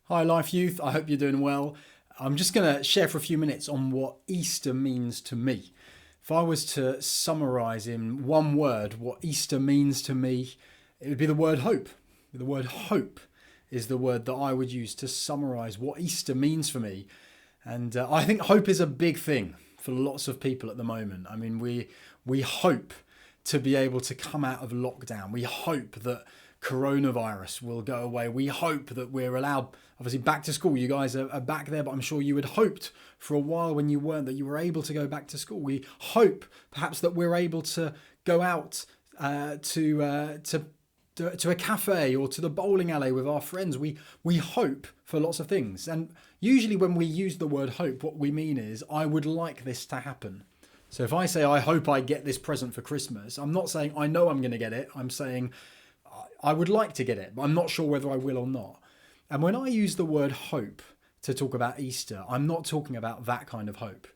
Hi, Life Youth. I hope you're doing well. I'm just going to share for a few minutes on what Easter means to me. If I was to summarize in one word what Easter means to me, it would be the word hope. The word hope is the word that I would use to summarize what Easter means for me. And I think hope is a big thing for lots of people at the moment. I mean, we hope to be able to come out of lockdown. We hope that coronavirus will go away. We hope that we're allowed, obviously, back to school. You guys are back there, but I'm sure you had hoped for a while when you weren't that you were able to go back to school. We hope perhaps that we're able to go out to a cafe or to the bowling alley with our friends. We hope for lots of things. And usually when we use the word hope, what we mean is, I would like this to happen. So if I say, I hope I get this present for Christmas, I'm not saying I know I'm going to get it. I'm saying I would like to get it, but I'm not sure whether I will or not. And when I use the word hope to talk about Easter, I'm not talking about that kind of hope.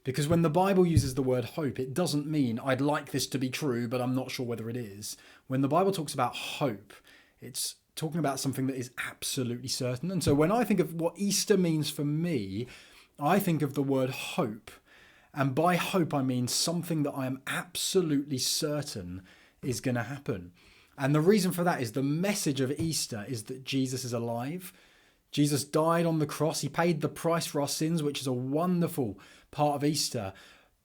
Because when the Bible uses the word hope, it doesn't mean I'd like this to be true, but I'm not sure whether it is. When the Bible talks about hope, it's talking about something that is absolutely certain. And so when I think of what Easter means for me, I think of the word hope. And by hope, I mean something that I am absolutely certain is going to happen. And the reason for that is the message of Easter is that Jesus is alive. Jesus died on the cross. He paid the price for our sins, which is a wonderful part of Easter.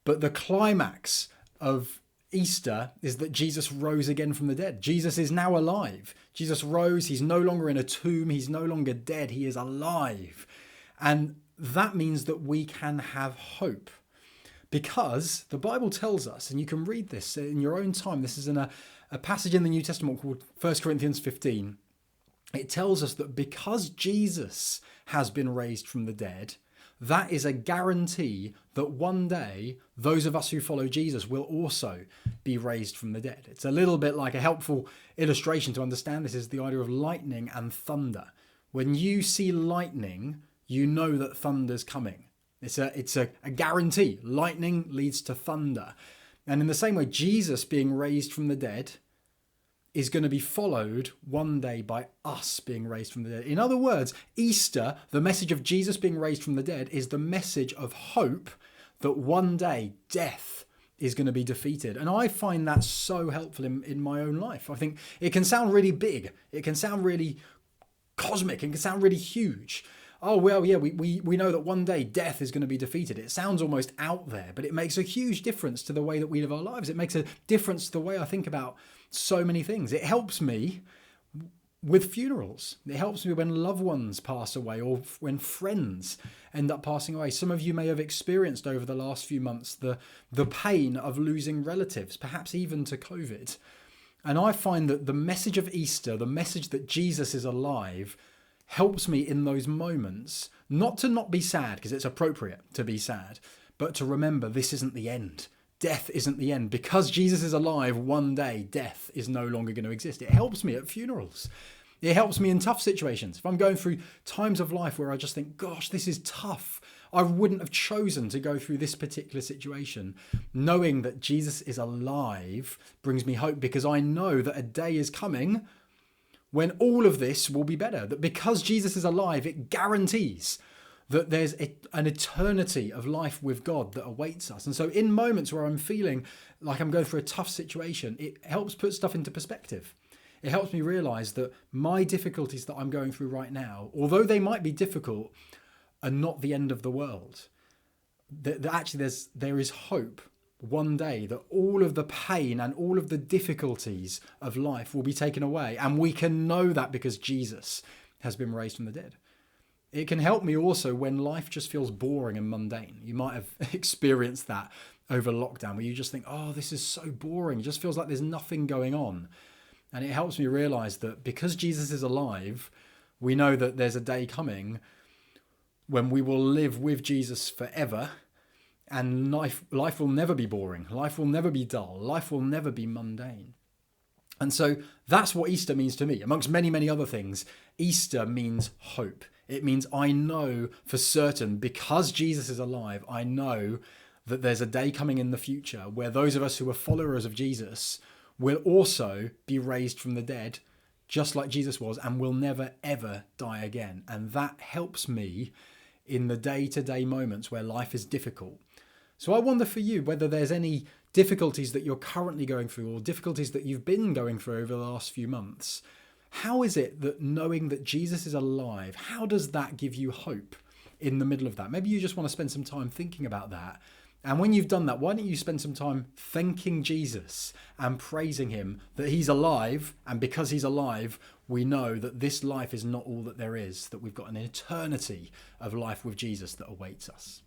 But the climax of Easter is that Jesus rose again from the dead. Jesus is now alive. Jesus rose. He's no longer in a tomb. He's no longer dead. He is alive. And that means that we can have hope. Because the Bible tells us, and you can read this in your own time, this is in a passage in the New Testament called 1 Corinthians 15. It tells us that because Jesus has been raised from the dead, that is a guarantee that one day those of us who follow Jesus will also be raised from the dead. It's a little bit like a helpful illustration to understand this is the idea of lightning and thunder. When you see lightning, you know that thunder's coming. It's a guarantee. Lightning leads to thunder. And in the same way, Jesus being raised from the dead is going to be followed one day by us being raised from the dead. In other words, Easter, the message of Jesus being raised from the dead, is the message of hope that one day death is going to be defeated. And I find that so helpful in my own life. I think it can sound really big. It can sound really cosmic. It can sound really huge. Oh, well, yeah, we know that one day death is going to be defeated. It sounds almost out there, but it makes a huge difference to the way that we live our lives. It makes a difference to the way I think about so many things. It helps me with funerals. It helps me when loved ones pass away or when friends end up passing away. Some of you may have experienced over the last few months the pain of losing relatives, perhaps even to COVID. And I find that the message of Easter, the message that Jesus is alive, helps me in those moments not to not be sad, because it's appropriate to be sad, but to remember this isn't the end. Death isn't the end. Because Jesus is alive, one day death is no longer going to exist. It helps me at funerals. It helps me in tough situations. If I'm going through times of life where I just think, gosh, this is tough, I wouldn't have chosen to go through this particular situation. Knowing that Jesus is alive brings me hope, because I know that a day is coming when all of this will be better. That because Jesus is alive, it guarantees that there's an eternity of life with God that awaits us. And so in moments where I'm feeling like I'm going through a tough situation, it helps put stuff into perspective. It helps me realize that my difficulties that I'm going through right now, although they might be difficult, are not the end of the world. That actually there is hope one day that all of the pain and all of the difficulties of life will be taken away. And we can know that because Jesus has been raised from the dead. It can help me also when life just feels boring and mundane. You might have experienced that over lockdown where you just think, oh, this is so boring. It just feels like there's nothing going on. And it helps me realize that because Jesus is alive, we know that there's a day coming when we will live with Jesus forever. And life will never be boring. Life will never be dull. Life will never be mundane. And so that's what Easter means to me. Amongst many, many other things, Easter means hope. It means I know for certain, because Jesus is alive, I know that there's a day coming in the future where those of us who are followers of Jesus will also be raised from the dead just like Jesus was, and will never, ever die again. And that helps me in the day-to-day moments where life is difficult. So I wonder for you whether there's any difficulties that you're currently going through or difficulties that you've been going through over the last few months. How is it that knowing that Jesus is alive, how does that give you hope in the middle of that? Maybe you just want to spend some time thinking about that. And when you've done that, why don't you spend some time thanking Jesus and praising him that he's alive, and because he's alive, we know that this life is not all that there is, that we've got an eternity of life with Jesus that awaits us.